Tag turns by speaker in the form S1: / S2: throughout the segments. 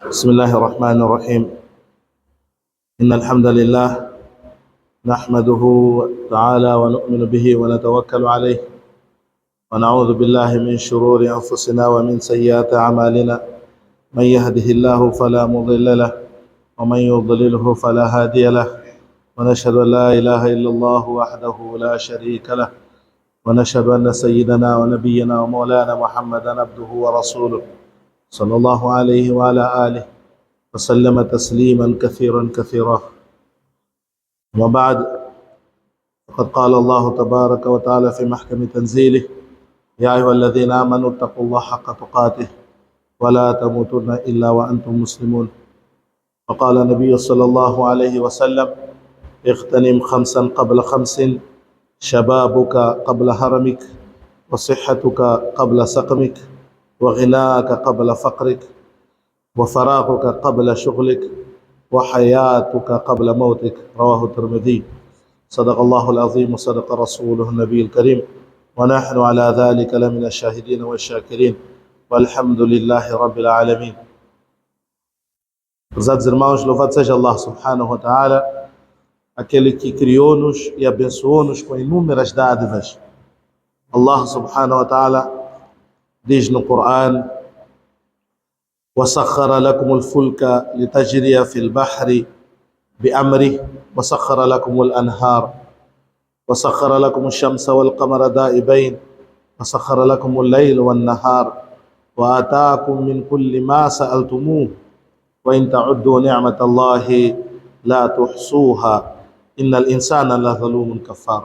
S1: بسم الله الرحمن الرحيم. إن الحمد لله نحمده تعالى ونؤمن به ونتوكل عليه ونعوذ بالله من شرور أنفسنا ومن سيئات أعمالنا. من يهده الله فلا مضل له ومن يضلله فلا هادي له، ونشهد أن لا إله إلا الله وحده لا شريك له، ونشهد أن سيدنا ونبينا ومولانا محمدا عبده ورسوله صلى الله عليه وعلى آله وسلم تسليما كثيرا كثيرا. وبعد، فقد قال الله تبارك وتعالى في محكم تنزيله: يا أيها الذين آمنوا اتقوا الله حق تقاته ولا تموتن إلا وأنتم مسلمون. فقال النبي صلى الله عليه وسلم: اغتنم خمسا قبل خمس، شبابك قبل هرمك، وصحتك قبل سقمك، وغناك قبل فقرك، وفراغك قبل شغلك، وحياتك قبل موتك. رواه الترمذي. صدق الله العظيم وصدق رسوله النبي الكريم، ونحن على ذلك لمن الشاهدين والشاكرين، والحمد لله رب العالمين. Prezados irmãos, louvado seja Allah subhanahu wa ta'ala, aquele que criou-nos e abençoou-nos com inúmeras dádivas. Allah subhanahu wa ta'ala diz no Coran: وَسَخَّرَ لَكُمُ الْفُلْكَ لِتَجْرِيَ فِي الْبَحْرِ بِأَمْرِهِ وَسَخَّرَ لَكُمُ الْأَنْهَارَ وَسَخَّرَ لَكُمُ الشَّمْسَ وَالْقَمَرَ دَائِبَيْنِ وَسَخَّرَ لَكُمُ اللَّيْلَ وَالنَّهَارَ وَآتَاكُم مِّن كُلِّ مَا سَأَلْتُمُوهُ وَإِن تَعُدُّوا نِعْمَةَ اللَّهِ لَا تُحْصُوهَا إِنَّ الْإِنسَانَ لَظَلُومٌ كَفَّارٌ.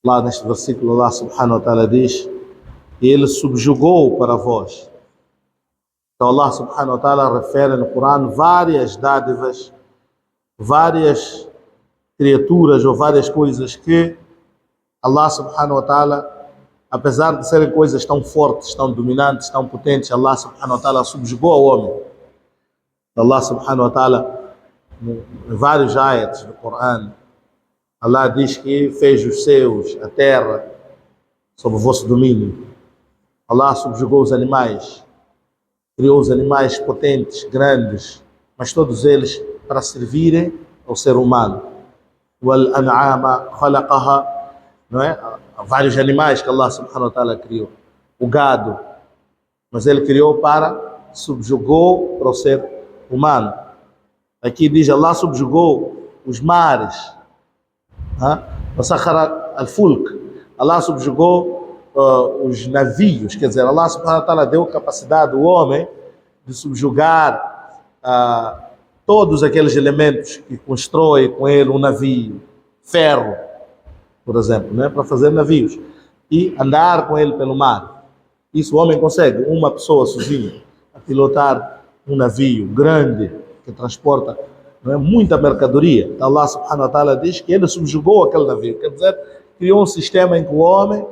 S1: Lá neste versículo, Allah subhanahu wa ta'ala diz: e Ele subjugou para vós. Então Allah subhanahu wa ta'ala refere no Corão várias dádivas, várias criaturas ou várias coisas que Allah subhanahu wa ta'ala, apesar de serem coisas tão fortes, tão dominantes, tão potentes, Allah subhanahu wa ta'ala subjugou ao homem. Allah subhanahu wa ta'ala, em vários ayats do Corão, Allah diz que fez os céus, a terra, sob o vosso domínio. Allah subjugou os animais, criou os animais potentes, grandes, mas todos eles para servirem ao ser humano. وَالْأَنْعَامَ خَلَقَهَا, não é? Há vários animais que Allah subhanahu wa ta'ala criou. O gado, mas Ele criou subjugou para o ser humano. Aqui diz: Allah subjugou os mares. وَسَخَّرَ الْفُلْكَ, Allah subjugou os navios, quer dizer, Allah subhanahu wa ta'ala deu capacidade ao homem de subjugar todos aqueles elementos que constrói com ele um navio, ferro, por exemplo, né, para fazer navios, e andar com ele pelo mar. Isso o homem consegue, uma pessoa sozinha, a pilotar um navio grande que transporta, não é, muita mercadoria. Então Allah subhanahu wa ta'ala diz que ele subjugou aquele navio, quer dizer, criou um sistema em que o homem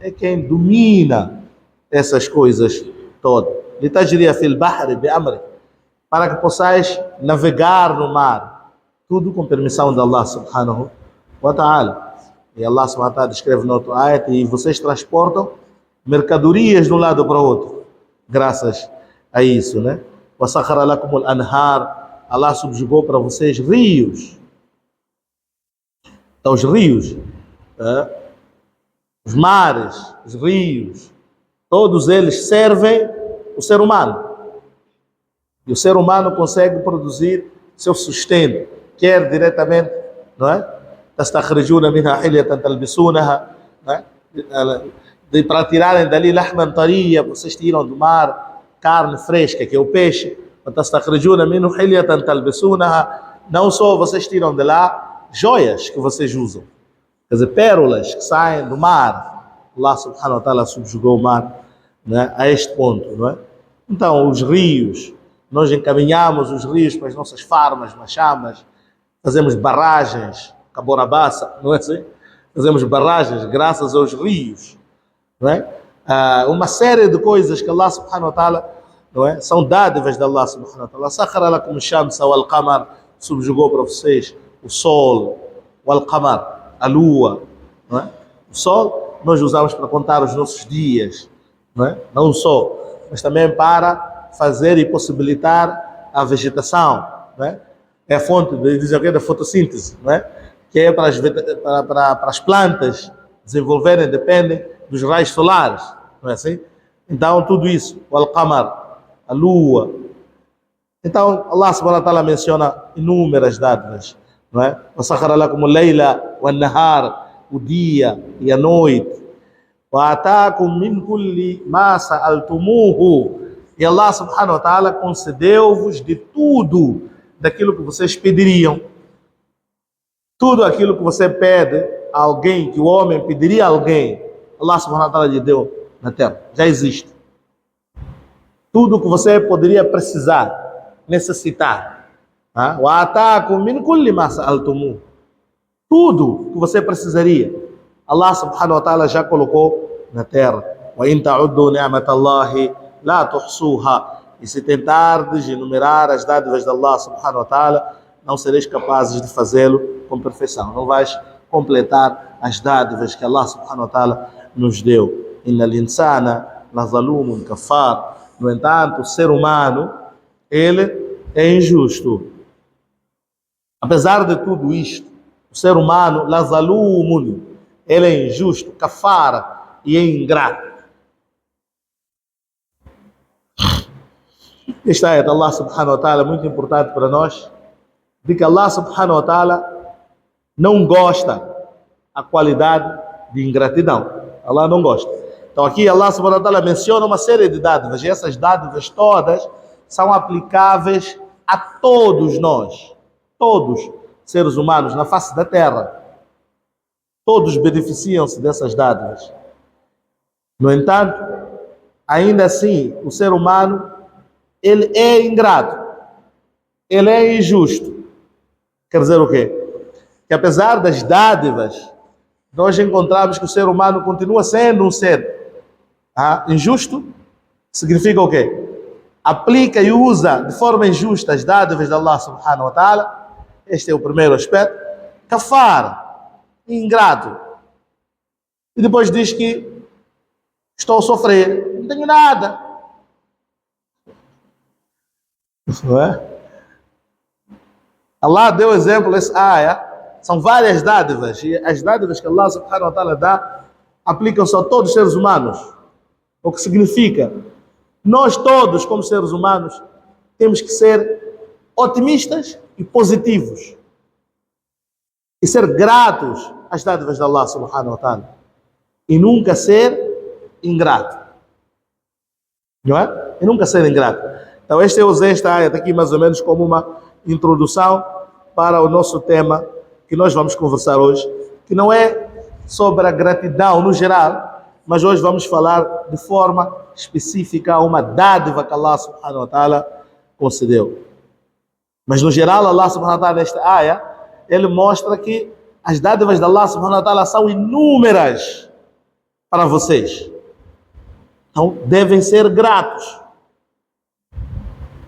S1: é quem domina essas coisas todas. لِتَجْرِيَ فِي الْبَحْرِ بِأَمْرِهِ, para que possais navegar no mar, tudo com permissão de Allah subhanahu wa ta'ala. E Allah subhanahu wa ta'ala descreve no outro ayat: e vocês transportam mercadorias de um lado para o outro, graças a isso, né? وَسَخَّرَ لَكُمُ الْأَنْهَارَ, Allah subjugou para vocês rios. Então os rios, os mares, os rios, todos eles servem o ser humano. E o ser humano consegue produzir seu sustento, quer diretamente, não é? تستخرجون منها حلية تلبسونها, para tirarem dali lahman tariya, vocês tiram do mar carne fresca, que é o peixe. تستخرجون منه حلية تلبسونها, não só vocês tiram de lá joias que vocês usam, quer dizer, pérolas que saem do mar. Allah subhanahu wa ta'ala subjugou o mar, né, a este ponto, não é? Então os rios, nós encaminhamos os rios para as nossas farmas, machamas, fazemos barragens, caborabaça, não é assim? Fazemos barragens graças aos rios, não é? Uma série de coisas que Allah subhanahu wa ta'ala, não é, são dádivas de Allah subhanahu wa ta'ala. سَخَّرَ لَكُمُ الشَّمْسَ وَالْقَمَرَ, subjugou para vocês o sol, وَالْقَمَرَ, a lua, não é? O sol nós usamos para contar os nossos dias, não é? Não só, mas também para fazer e possibilitar a vegetação, né? É a fonte, dizem aqui, da fotossíntese, né? Que é para as plantas desenvolverem, dependem dos raios solares, não é assim? Então, tudo isso, o Al-Qamar, a lua. Então, Allah subhanahu wa ta'ala menciona inúmeras dádivas, não é? وَسَخَرَ لَكُمُ اللَّيْلَ وَالنَّهَارَ, o dia e a noite. وَآتَاكُم مِّن كُلِّ مَا سَأَلْتُمُوهُ, e Allah subhanahu wa ta'ala concedeu-vos de tudo daquilo que vocês pediriam. Tudo aquilo que você pede a alguém, que o homem pediria a alguém, Allah subhanahu wa ta'ala lhe deu na terra. Já existe. Tudo que você poderia precisar, necessitar. وَآتَاكُم مِّن كُلِّ مَا سَأَلْتُمُوهُ, tudo que você precisaria, Allah subhanahu wa ta'ala já colocou na terra. وَإِن تَعُدُّوا نِعْمَةَ اللَّهِ لَا تُحْصُوهَا, e se tentardes enumerar as dádivas de Allah subhanahu wa ta'ala, não sereis capazes de fazê-lo com perfeição. Não vais completar as dádivas que Allah subhanahu wa ta'ala nos deu. Inna al-insana lazalumun kafar. No entanto, o ser humano, ele é injusto. Apesar de tudo isto, o ser humano, lazalumun, ele é injusto, kafara, e é ingrato. Esta ayat de Allah subhanahu wa ta'ala é muito importante para nós, de que Allah subhanahu wa ta'ala não gosta a qualidade de ingratidão. Allah não gosta. Então aqui Allah subhanahu wa ta'ala menciona uma série de dádivas, e essas dádivas todas são aplicáveis a todos nós, todos seres humanos na face da terra. Todos beneficiam-se dessas dádivas. No entanto, ainda assim, o ser humano, ele é ingrato, ele é injusto. Quer dizer o quê? Que apesar das dádivas, nós encontramos que o ser humano continua sendo um ser injusto. Significa o quê? Aplica e usa de forma injusta as dádivas de Allah subhanahu wa ta'ala. Este é o primeiro aspecto. Kafar, ingrato. E depois diz que estou a sofrer, não tenho nada. Não é? Allah deu exemplo nessa ayah. São várias dádivas, e as dádivas que Allah subhanahu wa ta'ala dá aplicam-se a todos os seres humanos. O que significa, nós todos, como seres humanos, temos que ser otimistas e positivos, e ser gratos às dádivas de Allah subhanahu wa ta'ala, e nunca ser ingrato. Não é? E nunca ser ingrato. Então eu usei esta ayat aqui mais ou menos como uma introdução para o nosso tema que nós vamos conversar hoje, que não é sobre a gratidão no geral, mas hoje vamos falar de forma específica uma dádiva que Allah subhanahu wa ta'ala concedeu. Mas no geral, Allah subhanahu wa ta'ala, nesta ayah, ele mostra que as dádivas de Allah subhanahu wa ta'ala são inúmeras para vocês. Então, devem ser gratos.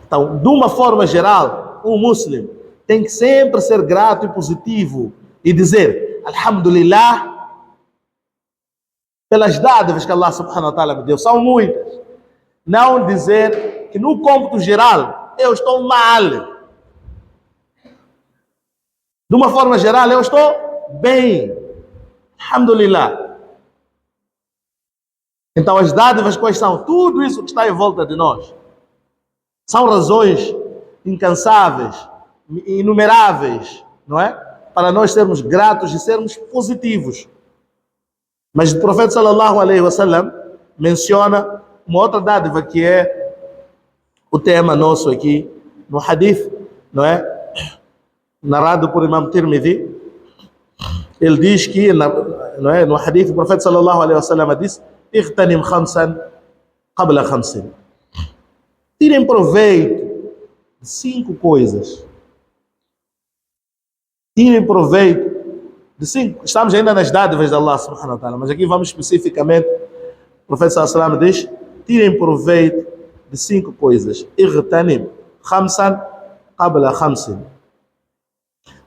S1: Então, de uma forma geral, um muçulmano tem que sempre ser grato e positivo e dizer Alhamdulillah pelas dádivas que Allah subhanahu wa ta'ala me deu. São muitas. Não dizer que no cômputo geral eu estou mal. De uma forma geral eu estou bem. Alhamdulillah. Então as dádivas quais são? Tudo isso que está em volta de nós. São razões incansáveis, inumeráveis, não é? Para nós sermos gratos e sermos positivos. Mas o profeta sallallahu alaihi wasallam menciona uma outra dádiva que é o tema nosso aqui no hadith, não é? Narrado por Imam Tirmidhi. Ele diz que, não é? No hadith, o profeta sallallahu alaihi wasallam diz: "Ightanim khamsan qabla khamsin." Tirem proveito de 5 coisas. Tirem proveito de 5. Estamos ainda nas dádivas de Allah subhanahu wa ta'ala, mas aqui vamos especificamente. O profeta sallallahu alaihi wasallam diz: tirem proveito de 5 coisas. Ightanim khamsan qabla khamsin.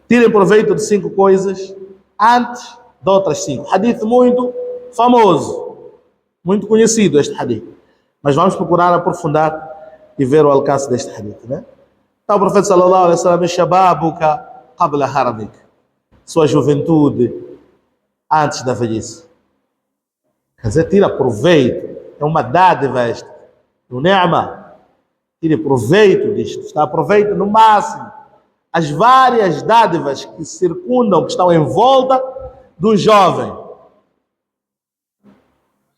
S1: Tirem proveito de 5 coisas antes de outras 5. Hadith muito famoso, muito conhecido este hadith. Mas vamos procurar aprofundar e ver o alcance deste hadith, né? Então o profeta sallallahu alaihi wasallam diz: shababuka qabla haramik, sua juventude antes da velhice. Quer dizer, tira proveito, é uma dádiva esta, no ni'ma, tire proveito disto, está aproveita no máximo as várias dádivas que circundam, que estão em volta do jovem.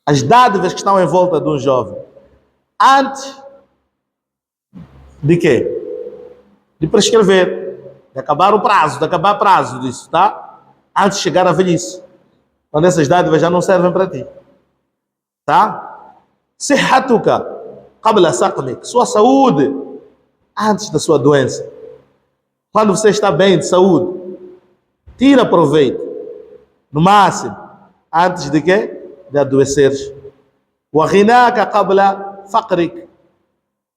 S1: As dádivas que estão em volta do jovem. Antes de quê? De prescrever, de acabar o prazo, de acabar o prazo disso, tá? Antes de chegar à velhice. Quando essas dádivas já não servem para ti. Tá? Sihhatuka qabla saqmik, sua saúde antes da sua doença. Quando você está bem de saúde, tira proveito, no máximo, antes de quê? De adoeceres. Wa ghinaka qabla faqrik,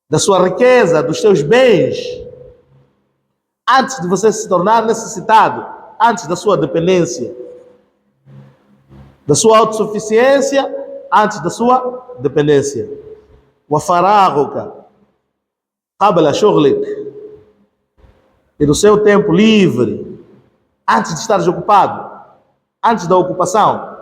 S1: da sua riqueza, dos seus bens, antes de você se tornar necessitado, antes da sua dependência, da sua autossuficiência, antes da sua dependência. Wa faraghuka qabla shughlik, e do seu tempo livre, antes de estares ocupado, antes da ocupação,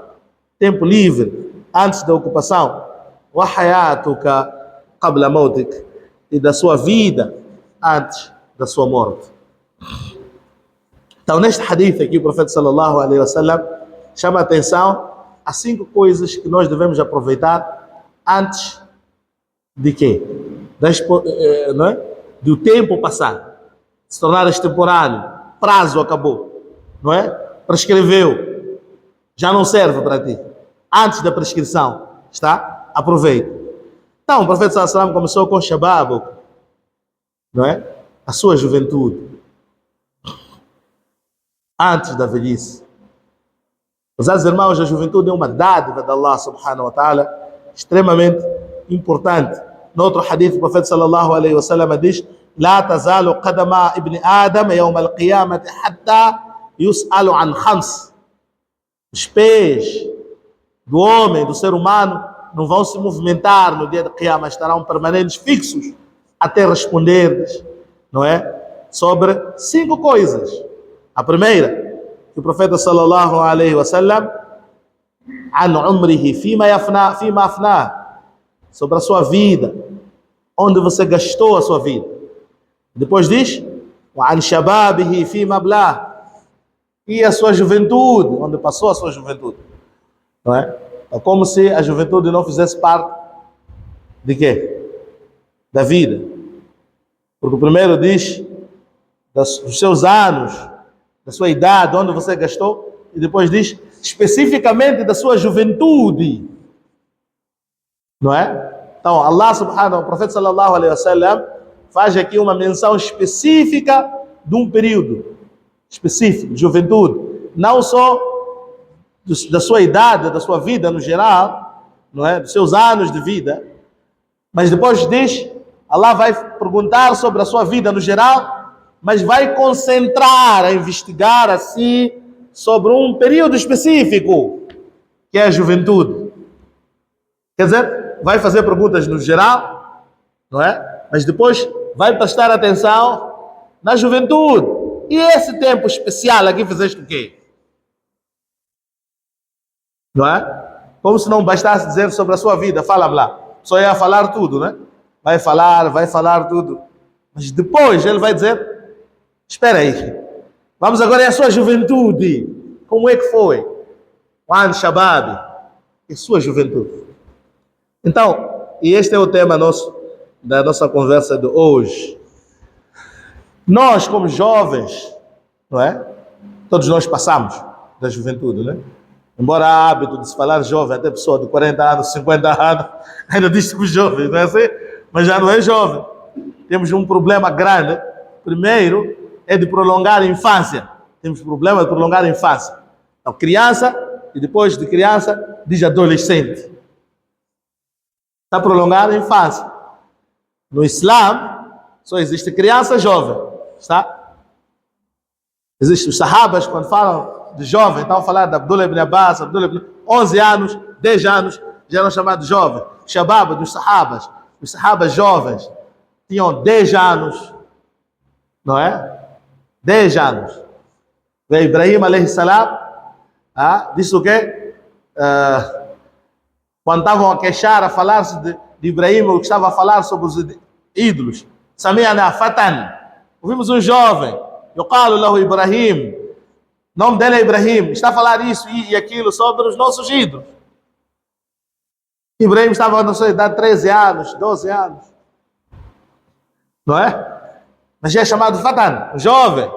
S1: tempo livre, antes da ocupação. Wa hayatuka qabla mautik, e da sua vida antes da sua morte. Então, neste hadith aqui, o profeta sallallahu alaihi wasallam chama a atenção a 5 coisas que nós devemos aproveitar antes de quê? Não é? Do tempo passar, se tornar extemporâneo, prazo acabou, não é? Prescreveu, já não serve para ti. Antes da prescrição, está? Aproveita. Então, o profeta sallallahu alaihi wasallam começou com shabab, não é? A sua juventude, antes da velhice. Meus irmãos, a juventude é uma dádiva de Allah subhanahu wa ta'ala, extremamente importante. No outro hadith, o profeta sallallahu alaihi wasallam diz: لا تزال قدم ابن آدم يوم القيامة حتى يسأل عن 5. Os pés do homem, do ser humano, não vão se movimentar no dia de Qiyamah, estarão permanentes, fixos, até responderdes, não é? Sobre 5 coisas. A primeira, que o profeta sallallahu alaihi wasallam, an umrihi fima afna, sobre a sua vida, onde você gastou a sua vida. Depois diz, wa an shababihi fima ablah, e a sua juventude, onde passou a sua juventude, não é? É como se a juventude não fizesse parte de quê? Da vida. Porque o primeiro diz dos seus anos, da sua idade, onde você gastou, e depois diz especificamente da sua juventude, não é? Então, Allah subhanahu, o profeta sallallahu alaihi wasallam faz aqui uma menção específica de um período específico, de juventude, não só da sua idade, da sua vida no geral, não é? Dos seus anos de vida, mas depois diz, Allah vai perguntar sobre a sua vida no geral, mas vai concentrar a investigar assim sobre um período específico, que é a juventude. Quer dizer, vai fazer perguntas no geral, não é? Mas depois vai prestar atenção na juventude. E esse tempo especial aqui fizeste o quê? Não é? Como se não bastasse dizer sobre a sua vida, fala-me lá. Só ia falar tudo, né? Vai falar tudo. Mas depois ele vai dizer, espera aí, vamos agora à sua juventude. Como é que foi? Wan Shabab, e sua juventude. Então, e este é o tema nosso, da nossa conversa de hoje. Nós, como jovens, não é? Todos nós passamos da juventude, né? Embora há hábito de se falar jovem, até pessoa de 40 anos, 50 anos, ainda diz que os jovens, não é assim? Mas já não é jovem. Temos um problema grande. Primeiro, é de prolongar a infância. Temos problema de prolongar a infância. Então, criança, e depois de criança, diz adolescente. Está prolongada a infância. No Islã, só existe criança jovem. Está? Existem os sahabas, quando falam de jovem, estão a falar de Abdullah ibn Abbas, 11 anos, 10 anos, já eram chamados jovens. Shabab dos sahabas, os sahabas jovens. tinham 10 anos, não é? 10 anos. Veio Ibrahim alayhi salam, disse o quê? Quando estavam a queixar, a falar-se de Ibrahim, o que estava a falar sobre os ídolos. Sami'na fatan. Ouvimos um jovem, yuqalu lahu Ibrahim. O nome dele é Ibrahim. Está a falar isso e aquilo sobre os nossos ídolos. Ibrahim estava na sua idade, 13 anos, 12 anos. Não é? Mas é chamado fatan, jovem.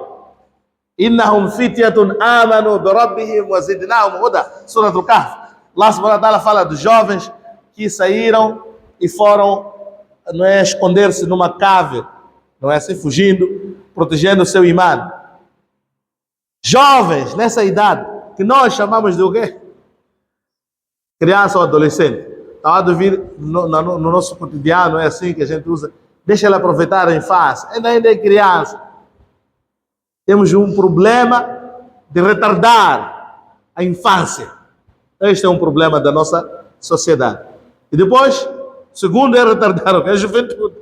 S1: Innahum fityatun amanu bi rabbihim wa zidnahum huda. Surah Al-Kahf. Allah subhanahu wa ta'ala fala dos jovens que saíram e foram, não é, esconder-se numa cave, não é assim, fugindo, protegendo o seu imã. Jovens nessa idade, que nós chamamos de o quê? Criança ou adolescente. Estava a ouvir no nosso cotidiano, é assim que a gente usa. Deixa ele aproveitar a infância. Ainda é criança. Temos um problema de retardar a infância. Este é um problema da nossa sociedade. E depois, segundo é retardar a juventude.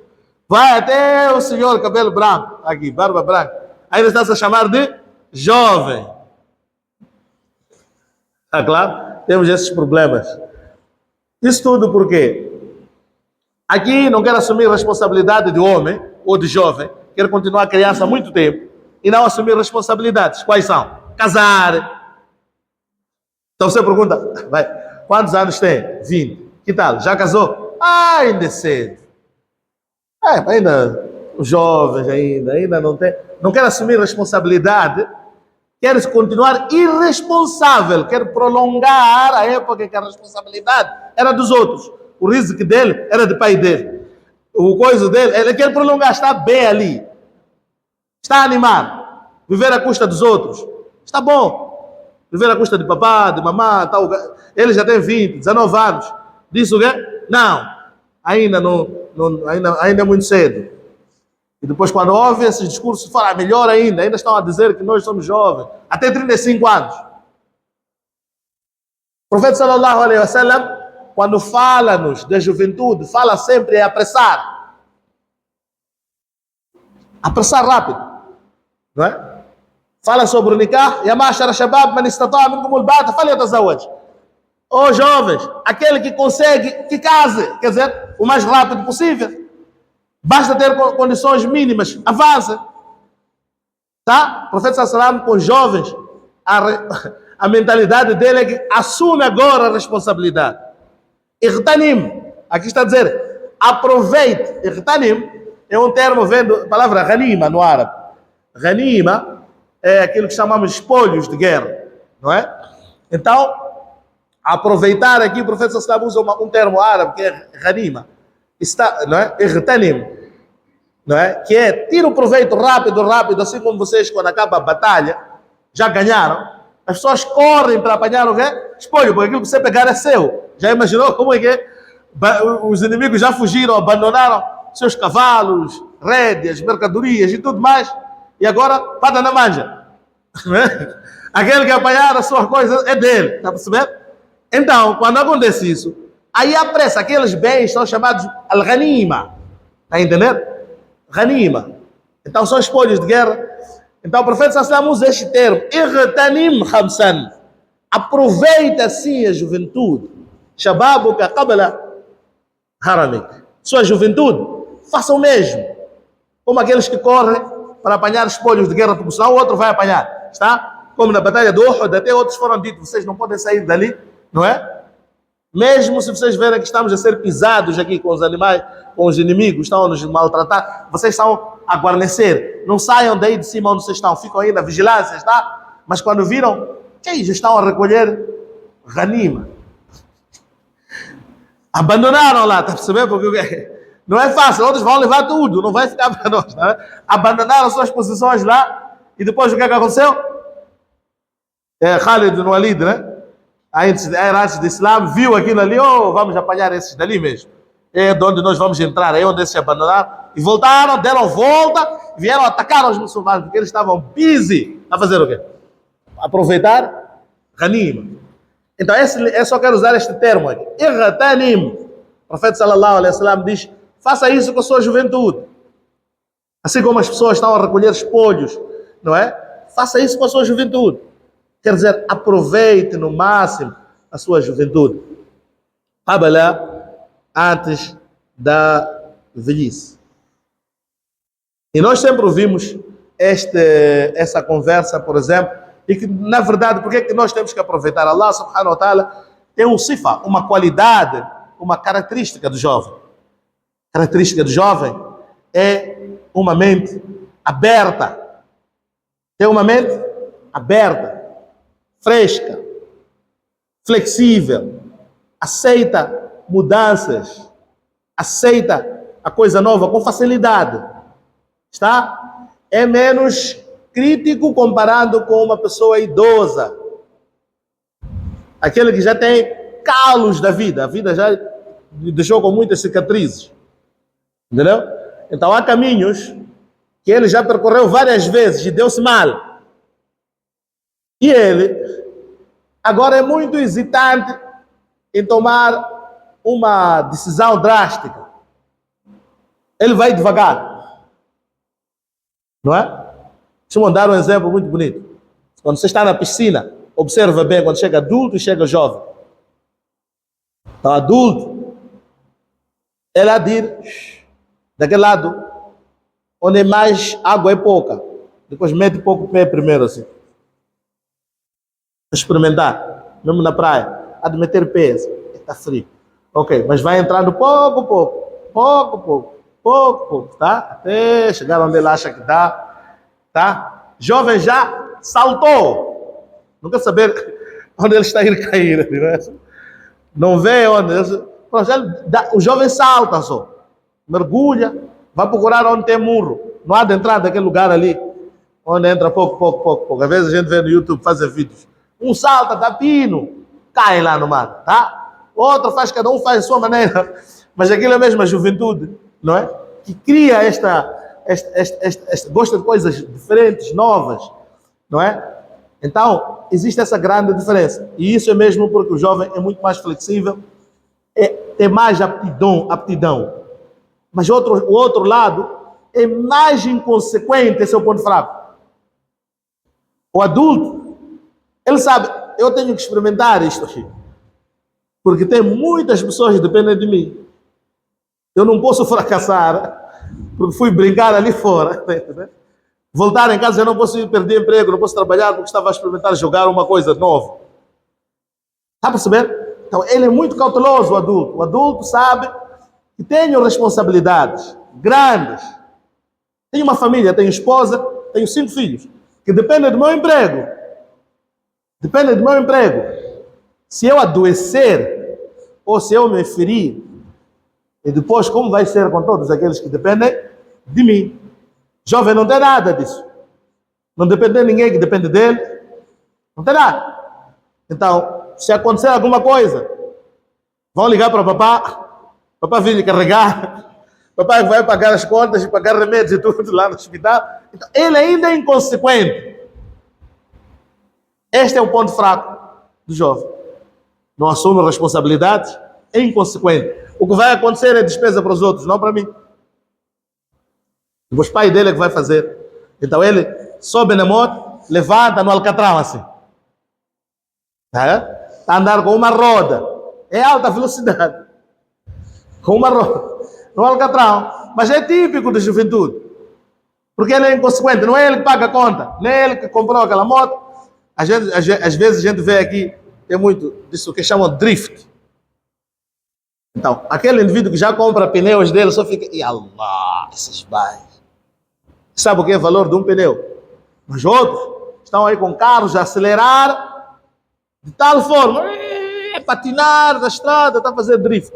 S1: Vai até o senhor cabelo branco, aqui, barba branca. Ainda está-se a chamar de jovem. Está claro? Temos esses problemas. Isso tudo porque aqui não quer assumir responsabilidade de homem ou de jovem, quer continuar criança há muito tempo e não assumir responsabilidades. Quais são? Casar. Então você pergunta, vai, quantos anos tem? 20. Que tal? Já casou? Ainda é cedo. Ainda jovens ainda não tem, não quer assumir responsabilidade, quer continuar irresponsável, quer prolongar a época que a responsabilidade era dos outros. O risco dele era do pai dele. O coisa dele, ele quer prolongar, está bem ali. Está a animar. Viver à custa dos outros. Está bom. Viver à custa de papá, de mamã, tal. Ele já tem 20, 19 anos. Disse o quê? Não. Ainda é muito cedo. E depois, quando ouve esses discursos, fala, melhor ainda estão a dizer que nós somos jovens. Até 35 anos. O profeta sallallahu alaihi wasallam, quando fala-nos da juventude, fala sempre em apressar. Apressar rápido. Não é? Fala sobre o nikah. Ya ma'ashara shabab, man istata'a minkum al-ba'ata falyatazawwaj. Ó jovens, aquele que consegue, que case. Quer dizer, o mais rápido possível. Basta ter condições mínimas. Avance. Tá? O profeta sallallahu alaihi wasallam, com jovens, a mentalidade dele é que assume agora a responsabilidade. Irtanim, aqui está a dizer, aproveite. Irtanim é um termo, vem da palavra ghanima no árabe. Ghanima é aquilo que chamamos de espolhos de guerra, não é? Então, aproveitar aqui, o profeta sallallahu alaihi wasallam usa um termo árabe que é ghanima, está, não é? Irtanim, não é? Que é tira o proveito rápido, assim como vocês, quando acaba a batalha, já ganharam. As pessoas correm para apanhar o quê? Espolho, porque aquilo que você pegar é seu. Já imaginou como é que é? Os inimigos já fugiram, abandonaram seus cavalos, rédeas, mercadorias e tudo mais. E agora, pada na manja. Aquele que apanhar a sua coisa é dele. Está percebendo? Então, quando acontece isso, aí a pressa, aqueles bens são chamados al-ghanima. Está a entender? Ghanima. Então, são espolhos de guerra. Então o profeta sallallahu usa este termo, irtanim khamsan. Aproveita assim a juventude. Shababuka qabla haramik. Sua juventude, faça o mesmo. Como aqueles que correm para apanhar espolhos de guerra, porque senão o outro vai apanhar. Está? Como na batalha do Uhud, até outros foram ditos, vocês não podem sair dali, não é? Mesmo se vocês verem que estamos a ser pisados aqui com os animais, com os inimigos, estão a nos maltratar, vocês estão a guarnecer. Não saiam daí de cima onde vocês estão, ficam aí na vigilância, está? Mas quando viram, já estão a recolher ghanima. Abandonaram lá, está a perceber? Porque não é fácil, outros vão levar tudo, não vai ficar para nós, não é? Abandonaram suas posições lá, e depois o que é que aconteceu? Khalid no Walid, né? Era antes do Islã, viu aquilo ali, vamos apanhar esses dali mesmo. É de onde nós vamos entrar, é onde eles se abandonaram. E voltaram, deram volta, vieram atacar os muçulmanos, porque eles estavam busy a fazer o quê? Aproveitar ghanima. Então, eu só quero usar este termo aqui. Irtanim. O profeta sallallahu alaihi wasallam diz, faça isso com a sua juventude. Assim como as pessoas estão a recolher espolhos, não é? Faça isso com a sua juventude. Quer dizer, aproveite no máximo a sua juventude. Trabalhar antes da velhice. E nós sempre ouvimos essa conversa, por exemplo, e que, na verdade, por que é que nós temos que aproveitar? Allah subhanahu wa ta'ala tem um sifa, uma qualidade, uma característica do jovem. A característica do jovem é uma mente aberta. Tem uma mente aberta, fresca, flexível, aceita mudanças, aceita a coisa nova com facilidade. Está? É menos crítico comparado com uma pessoa idosa. Aquele que já tem calos da vida. A vida já deixou com muitas cicatrizes. Entendeu? Então há caminhos que ele já percorreu várias vezes e deu-se mal. E ele agora é muito hesitante em tomar uma decisão drástica. Ele vai devagar. Não é? Deixa eu dar um exemplo muito bonito. Quando você está na piscina, observa bem quando chega adulto e chega jovem. Então, adulto, ele há de ir daquele lado onde é mais água é pouca. Depois mete pouco pé primeiro assim. Experimentar, mesmo na praia. Há de meter peso. Está frio. Ok, mas vai entrando pouco, tá? Até chegar onde ele acha que dá, tá? Jovem já saltou. Não quer saber onde ele está a ir cair. Não vê onde. O jovem salta só. Mergulha, vai procurar onde tem murro. Não há de entrar naquele lugar ali, onde entra pouco. Às vezes a gente vê no YouTube fazer vídeos. Um salta, dá pino, cai lá no mar, tá? Outro faz, cada um faz a sua maneira. Mas aquilo é mesmo a juventude, não é? Que cria gosta de coisas diferentes, novas, não é? Então, existe essa grande diferença. E isso é mesmo porque o jovem é muito mais flexível, tem mais aptidão. Mas o outro lado é mais inconsequente, esse é o ponto fraco. O adulto, ele sabe, eu tenho que experimentar isto aqui. Porque tem muitas pessoas que dependem de mim. Eu não posso fracassar, porque fui brincar ali fora. Voltar em casa, eu não posso perder emprego, não posso trabalhar, porque estava a experimentar jogar uma coisa nova. Está a perceber? Então, ele é muito cauteloso, o adulto. O adulto sabe que tenho responsabilidades grandes. Tenho uma família, tenho esposa, tenho 5 filhos, que dependem do meu emprego. Dependem do meu emprego. Se eu adoecer, ou se eu me ferir, e depois como vai ser com todos aqueles que dependem de mim? Jovem não tem nada disso. Não depende de ninguém que depende dele. Não tem nada. Então, se acontecer alguma coisa, vão ligar para o papá. Papá vem lhe carregar. Papai vai pagar as contas e pagar remédios e tudo lá no hospital. Então, ele ainda é inconsequente. Este é o ponto fraco do jovem. Não assume responsabilidades, é inconsequente. O que vai acontecer é despesa para os outros, não para mim. Depois o pai dele é que vai fazer. Então ele sobe na moto, levanta no alcatrão assim. Está a andar com uma roda. É alta velocidade. Com uma roda. No alcatrão. Mas é típico da juventude. Porque ele é inconsequente. Não é ele que paga a conta. Nem é ele que comprou aquela moto. Às vezes a gente vê aqui, tem muito disso que chamam de drift. Então, aquele indivíduo que já compra pneus dele só fica, e Allah, esses bairros. Sabe o que é o valor de um pneu? Mas outros estão aí com carros a acelerar de tal forma, patinar na estrada, está a fazer drift.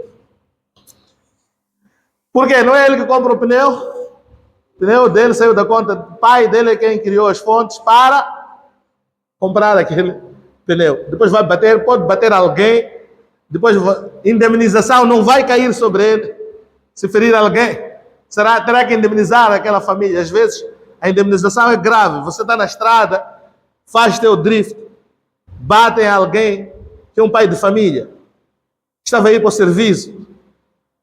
S1: Por quê? Não é ele que compra o pneu. O pneu dele saiu da conta do pai dele, é quem criou as fontes para comprar aquele pneu. Depois vai bater, pode bater alguém. Depois, indemnização não vai cair sobre ele. Se ferir alguém, terá que indemnizar aquela família. Às vezes, a indemnização é grave. Você está na estrada, faz teu drift, bate em alguém que é um pai de família, estava aí para o serviço.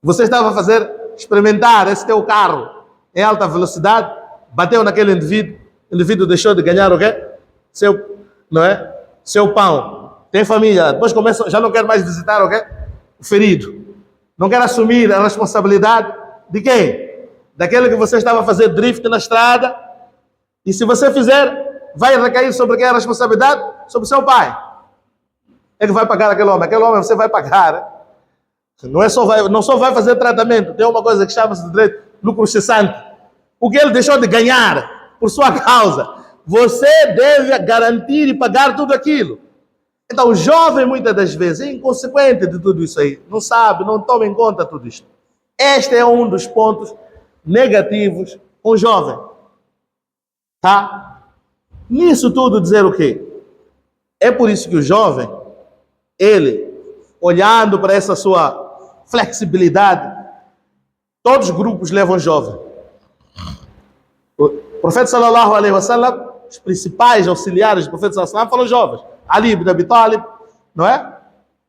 S1: Você estava a experimentar esse teu carro. em alta velocidade, bateu naquele indivíduo, o indivíduo deixou de ganhar o quê? Seu pão. Tem família, depois começa, já não quer mais visitar o quê? O ferido. Não quer assumir a responsabilidade de quem? Daquele que você estava a fazer drift na estrada. E se você fizer, vai recair sobre quem a responsabilidade? Sobre seu pai. Ele vai pagar aquele homem. Aquele homem você vai pagar. Não só vai fazer tratamento. Tem uma coisa que chama-se de direito lucro cessante. O que ele deixou de ganhar por sua causa, você deve garantir e pagar tudo aquilo. Então, o jovem, muitas das vezes, é inconsequente de tudo isso aí. Não sabe, não toma em conta tudo isto. Este é um dos pontos negativos com o jovem. Tá? Nisso tudo dizer o quê? É por isso que o jovem, ele, olhando para essa sua flexibilidade, todos os grupos levam jovem. O profeta sallallahu alaihi wasallam, os principais auxiliares do profeta sallallahu alaihi wasallam foram jovens. Ali ibn Abi Talib, não é?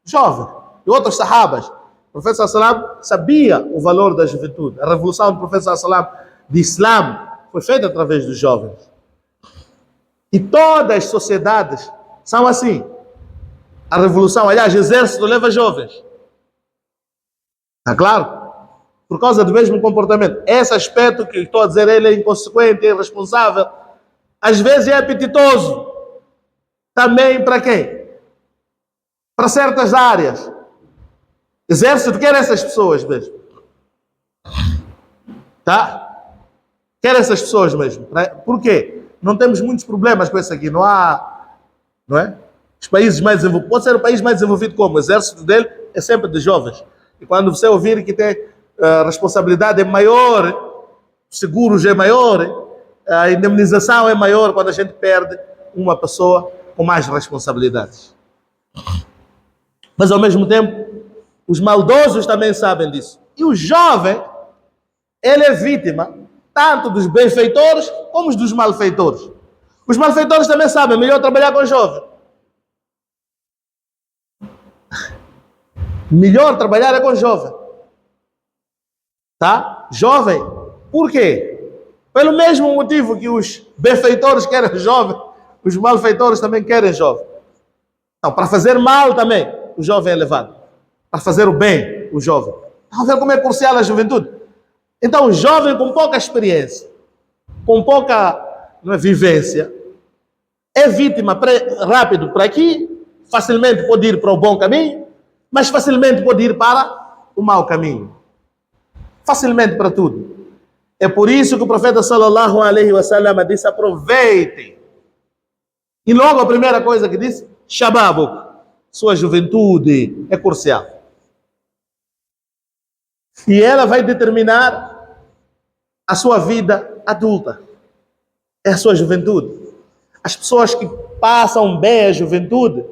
S1: Jovem. E outros sahabas. O profeta sallallahu alaihi wasallam sabia o valor da juventude. A revolução do profeta sallallahu alaihi wasallam de Islã foi feita através dos jovens. E todas as sociedades são assim. A revolução, aliás, o exército leva jovens. Está claro? Por causa do mesmo comportamento. Esse aspecto que estou a dizer, ele é inconsequente, é irresponsável. Às vezes é apetitoso. Também para quem? Para certas áreas. Exército quer essas pessoas mesmo. Tá? Quer essas pessoas mesmo. Por quê? Não temos muitos problemas com isso aqui. Não é? Os países mais desenvolvidos. Pode ser o país mais desenvolvido como? O exército dele é sempre de jovens. E quando você ouvir que tem a responsabilidade é maior, o seguro já é maior, a indemnização é maior quando a gente perde uma pessoa com mais responsabilidades. Mas ao mesmo tempo, os maldosos também sabem disso. E o jovem, ele é vítima tanto dos benfeitores como dos malfeitores. Os malfeitores também sabem, é melhor trabalhar com jovem. Melhor trabalhar é com jovem. Tá? Jovem. Por quê? Pelo mesmo motivo que os benfeitores querem jovem, os malfeitores também querem jovem. Então, para fazer mal também, o jovem é levado. Para fazer o bem, o jovem. Vamos ver como é crucial a juventude. Então, o jovem com pouca experiência, com pouca vivência, é vítima rápido para aqui, facilmente pode ir para o bom caminho, mas facilmente pode ir para o mau caminho. Facilmente para tudo. É por isso que o profeta sallallahu alaihi wasallam disse: aproveitem. E logo a primeira coisa que disse: shababu, sua juventude é crucial. E ela vai determinar a sua vida adulta. É a sua juventude. As pessoas que passam bem a juventude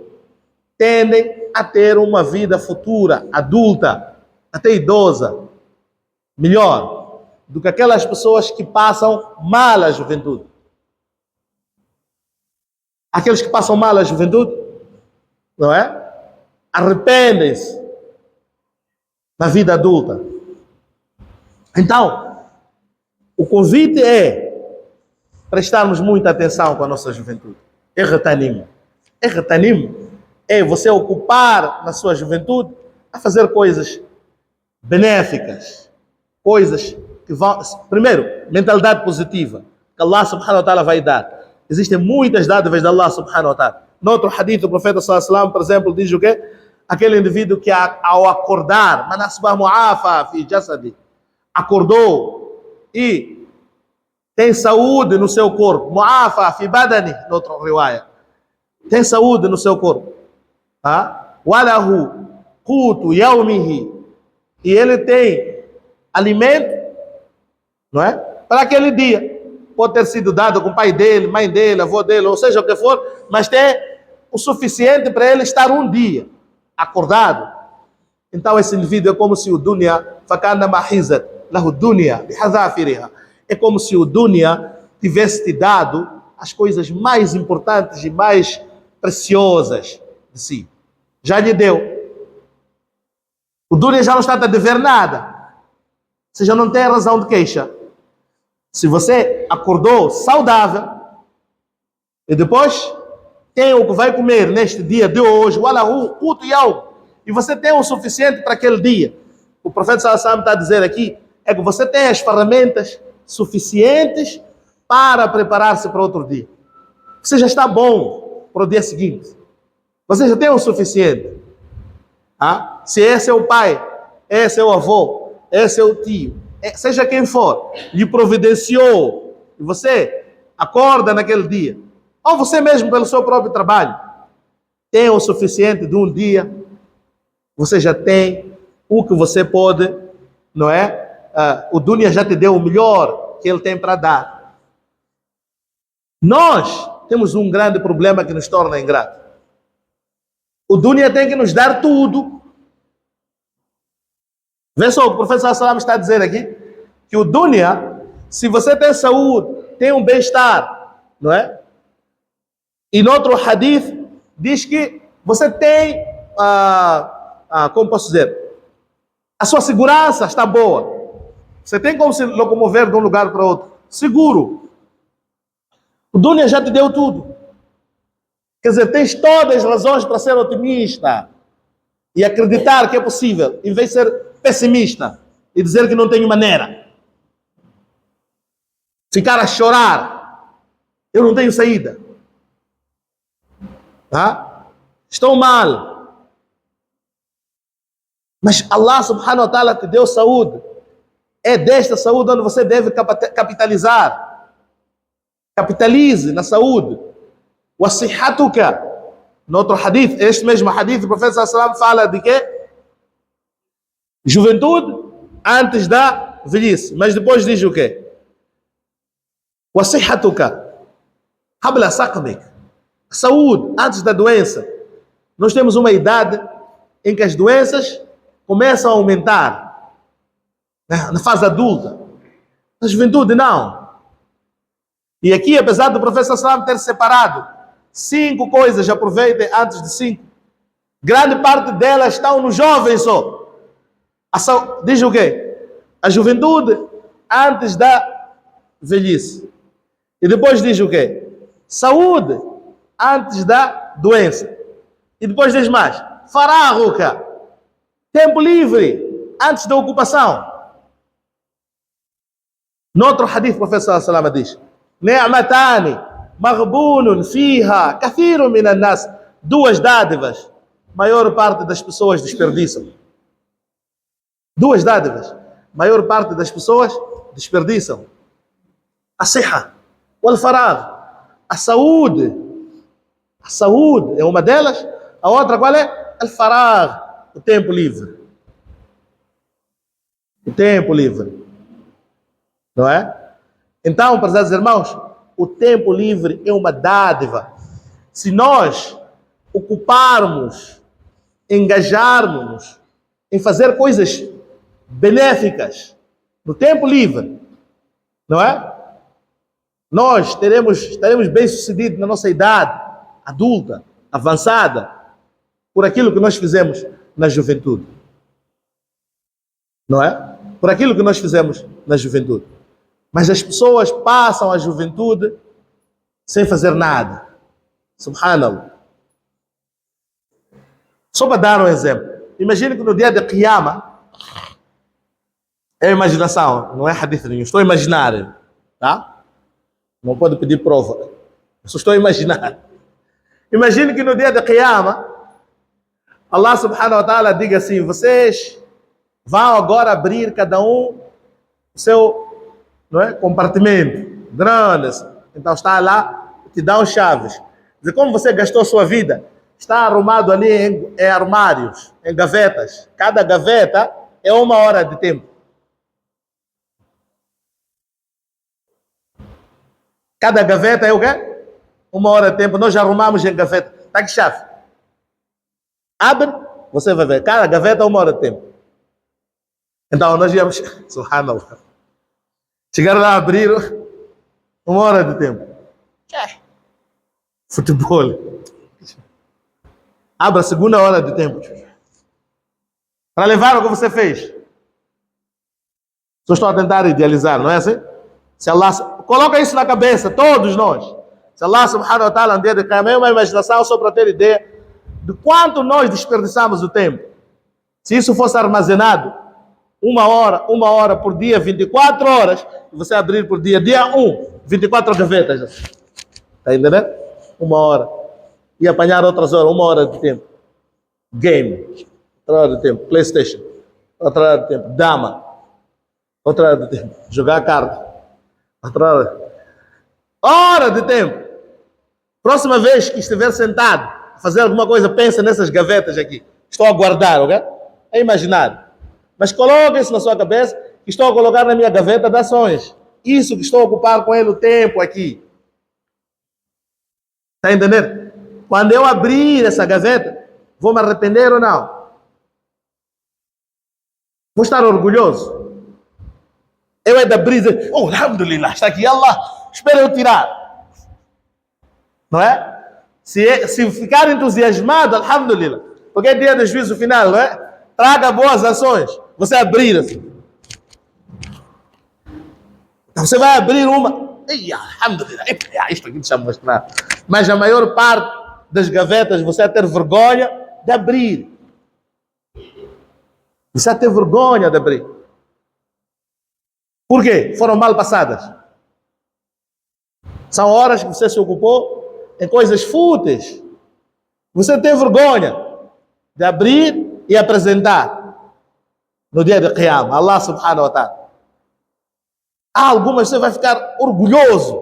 S1: tendem a ter uma vida futura, adulta, até idosa, melhor do que aquelas pessoas que passam mal a juventude. Aqueles que passam mal a juventude, não é? Arrependem-se na vida adulta. Então, o convite é prestarmos muita atenção com a nossa juventude. Erretanim é você ocupar na sua juventude a fazer coisas benéficas, coisas que vão... Primeiro, mentalidade positiva, que Allah subhanahu wa ta'ala vai dar. Existem muitas dádivas de Allah subhanahu wa ta'ala. Noutro hadith, o profeta sallallahu alaihi wasallam, por exemplo, diz o quê? Aquele indivíduo que ao acordar, manasbah mu'afa fi jasadi, acordou e tem saúde no seu corpo, mu'afa fi badani, noutra riwaya, tem saúde no seu corpo, walahu qutu yawmihi, e ele tem alimento, não é? Para aquele dia. Pode ter sido dado com o pai dele, mãe dele, avô dele, ou seja o que for, mas tem o suficiente para ele estar um dia acordado. Então esse indivíduo é como se o dunya fakana mahizat lahu dunya bihadhafiriha. É como se o dunya tivesse te dado as coisas mais importantes e mais preciosas de si. Já lhe deu. O dunya já não está a dever nada. Você já não tem razão de queixa. Se você acordou saudável e depois tem o que vai comer neste dia de hoje, e você tem o suficiente para aquele dia. O profeta sallallahu alaihi wasallam está a dizer aqui é que você tem as ferramentas suficientes para preparar-se para outro dia. Você já está bom para o dia seguinte. Você já tem o suficiente. Se esse é o pai, esse é o avô, esse é o tio, seja quem for, lhe providenciou, e você acorda naquele dia, ou você mesmo pelo seu próprio trabalho, tem o suficiente de um dia, você já tem o que você pode, não é? O Dunya já te deu o melhor que ele tem para dar. Nós temos um grande problema que nos torna ingratos. O Dunya tem que nos dar tudo. Vê só, o professor Assalam está a dizer aqui que o Dunya, se você tem saúde, tem um bem-estar, não é? E no outro hadith diz que você tem, como posso dizer, a sua segurança está boa. Você tem como se locomover de um lugar para outro. Seguro. O Dunya já te deu tudo. Quer dizer, tens todas as razões para ser otimista e acreditar que é possível, em vez de ser pessimista e dizer que não tenho maneira. Ficar a chorar. Eu não tenho saída. Estou mal. Mas Allah subhanahu wa ta'ala te deu saúde. É desta saúde onde você deve capitalizar. Capitalize na saúde. Wasihatuka. No outro hadith, este mesmo hadith, o profeta sallallahu alaihi wasallam fala de quê? Juventude antes da velhice. Mas depois diz o quê? Wasihatuka. Habla saqmik. Saúde antes da doença. Nós temos uma idade em que as doenças começam a aumentar. Na fase adulta. Na juventude, não. E aqui, apesar do professor Salam ter separado 5 coisas, aproveitem antes de 5. Grande parte delas estão nos jovens só. Diz o quê? A juventude antes da velhice. E depois diz o quê? Saúde antes da doença. E depois diz mais. Faraghuka. Tempo livre antes da ocupação. No outro hadith, o professor Salama diz: Ni'matani maghbunun fiha kathirun minan nas. 2 dádivas, maior parte das pessoas desperdiçam. 2 dádivas, maior parte das pessoas desperdiçam. A siha, wal faragh. A saúde é uma delas. A outra qual é? Al faragh, o tempo livre. O tempo livre. Não é? Então, prezados irmãos, o tempo livre é uma dádiva. Se nós ocuparmos, engajarmos em fazer coisas benéficas no tempo livre, não é? Nós estaremos bem-sucedidos na nossa idade adulta, avançada, por aquilo que nós fizemos na juventude. Não é? Por aquilo que nós fizemos na juventude. Mas as pessoas passam a juventude sem fazer nada. Subhanallah. Só para dar um exemplo. Imagine que no dia de Qiyamah, é imaginação, não é hadith nenhum, estou a imaginar, tá? Não pode pedir prova. Eu só estou a imaginar. Imagine que no dia de Qiyamah, Allah subhanahu wa ta'ala diga assim: vocês vão agora abrir cada um o seu, não é, compartimento grande. Então está lá, te dão chaves. E como você gastou a sua vida, está arrumado ali em armários, em gavetas. Cada gaveta é 1 hora de tempo. Cada gaveta é o quê? 1 hora de tempo. Nós já arrumamos em gaveta. Está aqui chave. Abre, você vai ver. Cada gaveta é 1 hora de tempo. Então nós íamos... Subhanallah. Chegaram lá a abrir 1 hora de tempo. Futebol. Abre a 2ª hora de tempo. Para levar o que você fez. Só estou a tentar idealizar, não é assim? Se Allah, coloca isso na cabeça, todos nós. Se Allah subhanahu wa ta'ala, um dia de Qiyamah, uma imaginação só para ter ideia de quanto nós desperdiçamos o tempo. Se isso fosse armazenado, uma hora por dia, 24 horas, você abrir por dia 24 gavetas. Está entendendo? Uma hora. E apanhar outras horas, uma hora de tempo. Game. Outra hora de tempo. PlayStation. Outra hora de tempo. Dama. Outra hora de tempo. Jogar carta. Outra hora. Hora de tempo. Próxima vez que estiver sentado a fazer alguma coisa, pensa nessas gavetas aqui. Estou a guardar, ok? É imaginar. Mas coloque isso na sua cabeça, que estou a colocar na minha gaveta de ações. Isso que estou a ocupar com ele o tempo aqui. Está entendendo? Quando eu abrir essa gaveta, vou me arrepender ou não? Vou estar orgulhoso? Eu é da brisa, oh, alhamdulillah, está aqui, Allah, espera eu tirar. Não é? Se ficar entusiasmado, alhamdulillah, porque é dia do juízo final, não é? Traga boas ações. Você abrir assim. Você vai abrir uma. Alhamdulillah, isto aqui deixa eu mostrar. Mas a maior parte das gavetas você vai ter vergonha de abrir. Você vai ter vergonha de abrir. Por quê? Foram mal passadas. São horas que você se ocupou em coisas fúteis. Você tem vergonha de abrir e apresentar no dia de Qiyamah, Allah subhanahu wa ta'ala. Há algumas você vai ficar orgulhoso.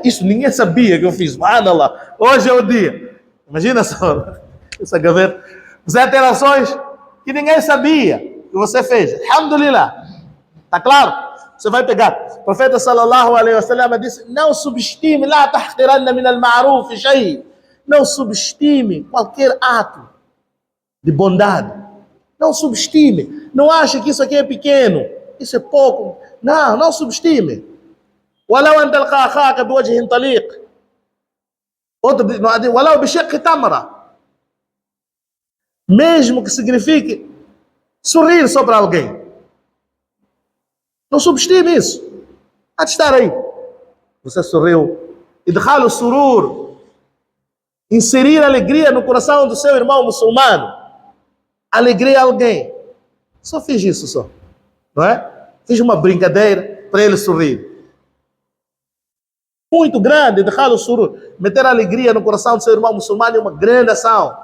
S1: Isso ninguém sabia que eu fiz. Subhanallah. Hoje é o dia. Imagina só. Essa gaveta. Você vai ter ações que ninguém sabia que você fez. Alhamdulillah. Está claro? Você vai pegar. O profeta sallallahu alaihi wasallam disse: não subestime, la tahqiranna min al-ma'ruf shay. Não subestime qualquer ato de bondade. Não subestime. Não ache que isso aqui é pequeno. Isso é pouco. Não subestime. ولو أن تلقى أخاك بوجه طليق ولو بشق تمرة. Mesmo que signifique sorrir só para alguém. Não subestime isso. Há de estar aí. Você sorriu. Idkhal surur. Inserir alegria no coração do seu irmão muçulmano. Alegria a alguém. Só fiz isso só. Não é? Fiz uma brincadeira para ele sorrir. Muito grande, idkhal surur. Meter alegria no coração do seu irmão muçulmano é uma grande ação.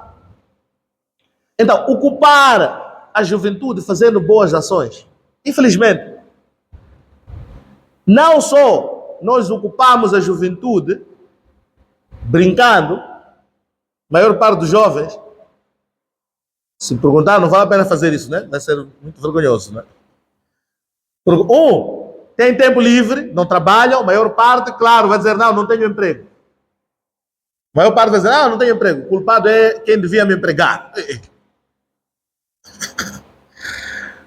S1: Então, ocupar a juventude fazendo boas ações. Infelizmente, não só nós ocupamos a juventude brincando, a maior parte dos jovens, se perguntar, não vale a pena fazer isso, né? Vai ser muito vergonhoso, né? Tem tempo livre, não trabalham, a maior parte, claro, vai dizer, não tenho emprego. A maior parte vai dizer, não tenho emprego. O culpado é quem devia me empregar.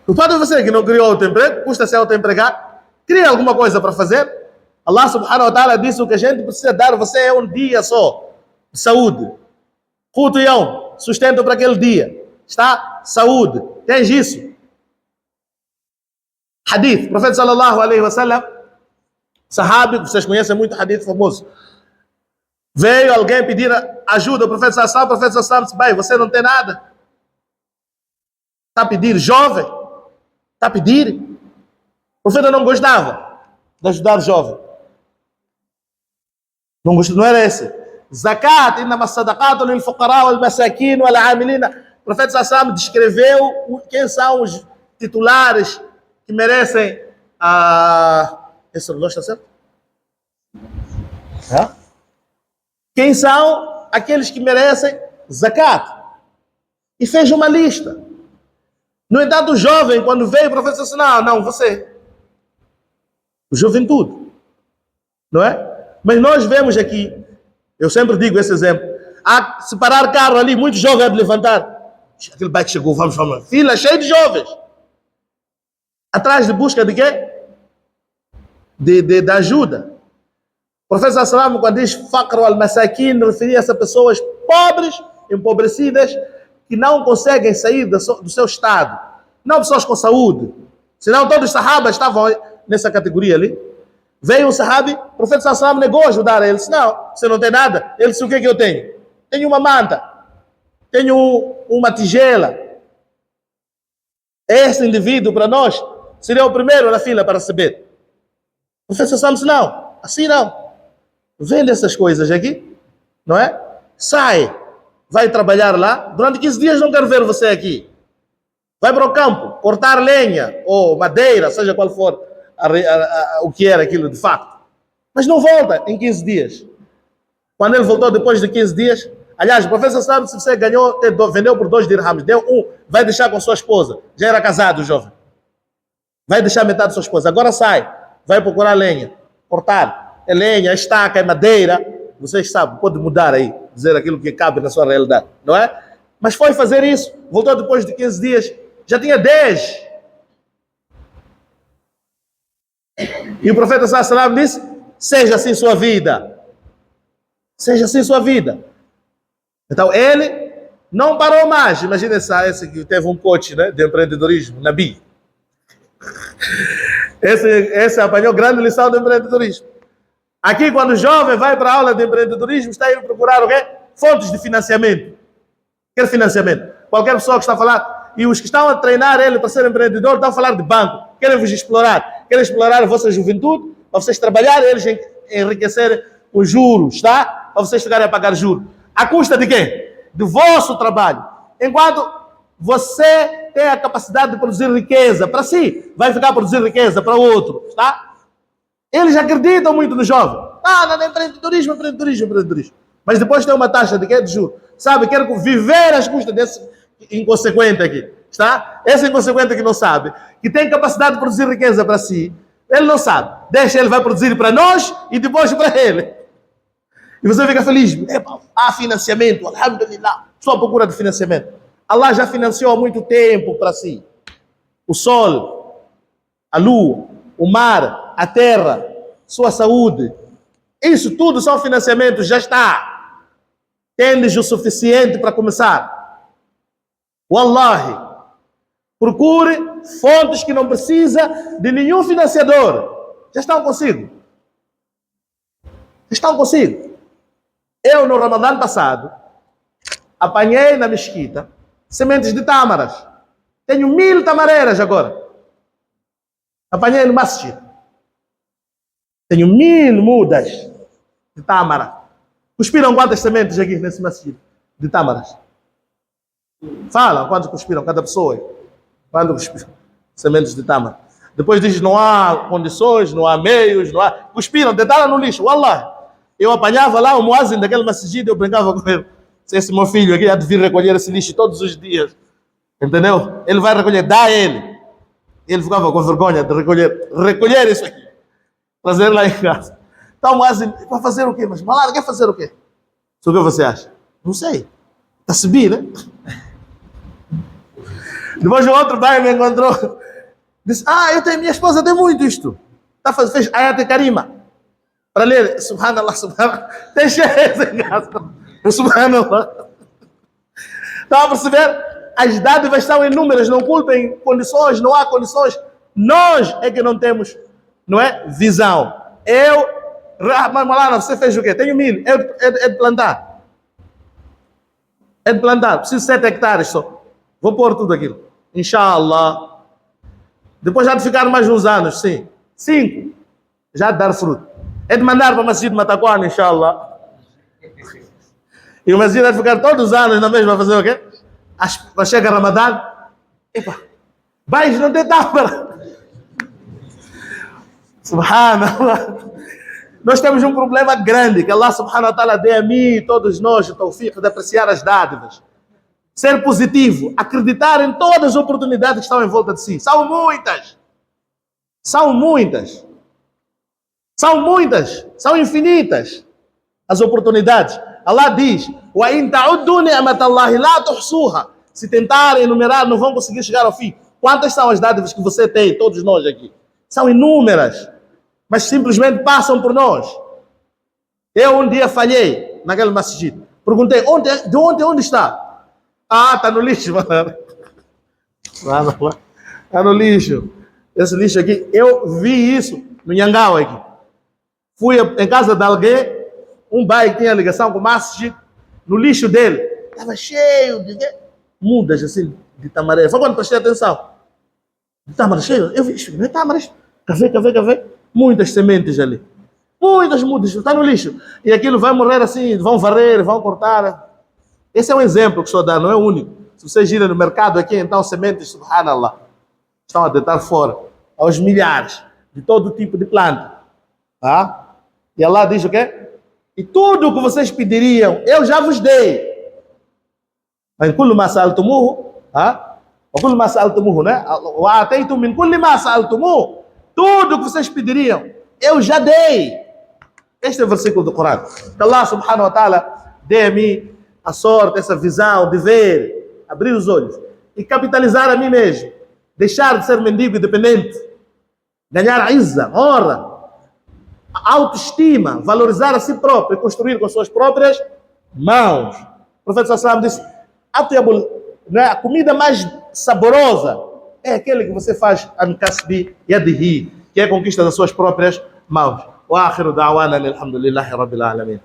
S1: O culpado é você que não criou outro emprego, custa ser auto-empregado. Cria alguma coisa para fazer. Allah subhanahu wa ta'ala disse o que a gente precisa dar, você é um dia só de saúde. Quto yawm, sustento para aquele dia. Está? Saúde. Tens isso. Hadith, o profeta sallallahu alaihi wasallam, sahabi, vocês conhecem muito hadith famoso. Veio alguém pedir ajuda ao profeta sallallahu alaihi wasallam, o profeta sallallahu alaihi wasallam disse, bem, você não tem nada? Está a pedir, jovem? Está a pedir? O profeta não gostava de ajudar o jovem. Não era esse. Zakat, innama sadaqatu lil fuqara wal masakin wal amilina. O profeta sallallahu alaihi wasallam descreveu quem são os titulares que merecem esse relógio está certo? Quem são aqueles que merecem zakat? E fez uma lista. No entanto, o jovem, quando veio, o professor disse, não, você. Juventude. Não é? Mas nós vemos aqui, eu sempre digo esse exemplo, se parar carro ali, muitos jovens vão levantar. Aquele bike chegou, vamos. Fila cheia de jovens. Atrás de busca de quê? De ajuda. O professor Assalam, quando diz faqr al-masakin, referia-se a pessoas pobres, empobrecidas, que não conseguem sair do seu estado. Não pessoas com saúde, Senão todos os sahabas estavam nessa categoria ali. Veio um sahabi, o profeta sallallahu negou ajudar ele. Disse, não, você não tem nada. Ele disse, o que é que eu tenho? Tenho uma manta. Tenho uma tigela. Esse indivíduo, para nós, seria o primeiro na fila para receber. O profeta sallallahu disse, não, assim não. Vende essas coisas aqui, não é? Sai, vai trabalhar lá. Durante 15 dias não quero ver você aqui. Vai para o campo, cortar lenha ou madeira, seja qual for o que era aquilo de facto. Mas não volta em 15 dias. Quando ele voltou depois de 15 dias, aliás, o professor sabe se você ganhou, vendeu por 2 dirhams, deu um, vai deixar com sua esposa. Já era casado, jovem. Vai deixar metade de sua esposa. Agora sai, vai procurar lenha, cortar. É lenha, é estaca, é madeira. Vocês sabem, pode mudar aí, dizer aquilo que cabe na sua realidade, não é? Mas foi fazer isso, voltou depois de 15 dias, já tinha 10. E o profeta sallallahu alaihi wasallam disse, seja assim sua vida. Seja assim sua vida. Então ele não parou mais. Imagina esse que teve um coach, né, de empreendedorismo, Nabi. Esse apanhou grande lição de empreendedorismo. Aqui, quando o jovem vai para a aula de empreendedorismo, está indo procurar o quê? Fontes de financiamento. Quer financiamento? Qualquer pessoa que está a falar, e os que estão a treinar ele para ser empreendedor, estão a falar de banco. Querem vos explorar. Querem explorar a vossa juventude, para vocês trabalharem, eles enriquecerem os juros, tá? Para vocês ficarem a pagar juros. À custa de quê? Do vosso trabalho. Enquanto você tem a capacidade de produzir riqueza para si, vai ficar a produzir riqueza para o outro, tá? Eles acreditam muito no jovem. Ah, não é empreendedorismo. Mas depois tem uma taxa de quê? De juros. Sabe, quero viver às custas desse inconsequente aqui. Está? Esse inconsequente que não sabe, que tem capacidade de produzir riqueza para si, ele não sabe. Deixa, ele vai produzir para nós e depois para ele. E você fica feliz. Há financiamento, alhamdulillah. Só à procura de financiamento. Allah já financiou há muito tempo para si. O sol, a lua, o mar, a terra, sua saúde. Isso tudo são financiamentos, já está. Tendes o suficiente para começar. Wallahi. Procure fontes que não precisa de nenhum financiador. Já estão consigo. Já estão consigo. Eu, no Ramadã passado, apanhei na mesquita sementes de tâmaras. Tenho 1000 tamareiras agora. Apanhei no masjid. Tenho 1000 mudas de tâmara. Cuspiram quantas sementes aqui nesse masjid de tâmaras? Fala quantos cuspiram cada pessoa. Quantos cuspiram sementes de tâmara? Depois diz, não há condições, não há meios, não há... Cuspiram, deitaram no lixo. Wallah. Eu apanhava lá o muazzin daquele masjid, eu brincava com ele. Esse meu filho aqui há de vir recolher esse lixo todos os dias. Entendeu? Ele vai recolher, dá a ele. Ele ficava com vergonha de recolher isso aqui. Trazer lá em casa. Então o muazzin, vai fazer o quê? Mas Malala, quer fazer o quê? O que você acha? Não sei. Está a subir, né? Depois o outro pai me encontrou. Disse, minha esposa tem muito isto. Fez ayat karima. Para ler, subhanallah, subhanallah. Tem cheio em casa. Subhanallah. Estão a perceber? As dádivas estão inúmeras, não culpem condições, não há condições. Nós é que não temos, não é? Visão. Mas Malala, você fez o quê? Tenho 1000. É de plantar. É de plantar. Preciso 7 hectares só. Vou pôr tudo aquilo. Inshallah. Depois já de ficar mais uns anos, sim. 5. Já de dar fruto. É de mandar para o Masjid Mataquana, inshallah. E o Masjid vai ficar todos os anos na mesma, fazer o quê? Para chegar Ramadã. Epa, vais não tem tâmara. Subhanallah. Nós temos um problema grande, que Allah subhanahu wa ta'ala dê a mim e todos nós o tawfiq de apreciar as dádivas. Ser positivo, acreditar em todas as oportunidades que estão em volta de si. São muitas. São muitas. São muitas. São infinitas as oportunidades. Allah diz, وَإِن تَعُدُّوا نِعْمَةَ اللَّهِ لَا تُحْصُوهَا. Se tentarem enumerar, não vão conseguir chegar ao fim. Quantas são as dádivas que você tem, todos nós aqui? São inúmeras. Mas simplesmente passam por nós. Eu um dia falhei naquele masjid. Perguntei, onde está? Está no lixo, mano. Está no lixo. esse lixo aqui, eu vi isso no Nhangau aqui. Fui em casa de alguém, um bairro que tinha ligação com o masjid, no lixo dele, estava cheio de mudas assim, de tamareira. Foi quando prestei atenção. De tamareira, cheio, eu vi isso, não é tamareira, café, muitas sementes ali. Muitas mudas, está no lixo. E aquilo vai morrer assim, vão varrer, vão cortar. Esse é um exemplo que estou a dar, não é o único. Se você gira no mercado aqui, então sementes, subhanallah, estão a deitar fora, aos milhares, de todo tipo de planta. Ah? E Allah diz o quê? E tudo o que vocês pediriam, eu já vos dei. Em kullu ma sa'altumuhu, وكل ما سألتموه, né? وآتيتم من كل ما سألتموه, tudo o que vocês pediriam, eu já dei. Este é o versículo do Corão. Que Allah subhanahu wa ta'ala dê a mim a sorte, essa visão de ver, abrir os olhos e capitalizar a mim mesmo, deixar de ser mendigo e dependente, ganhar izza, honra, autoestima, valorizar a si próprio e construir com suas próprias mãos. O profeta sallallahu alaihi wasallam disse: a comida mais saborosa é aquele que você faz an-kasbi yadihi, que é a conquista das suas próprias mãos. Wa akhiru da'wana alhamdulillahi rabbil alamin.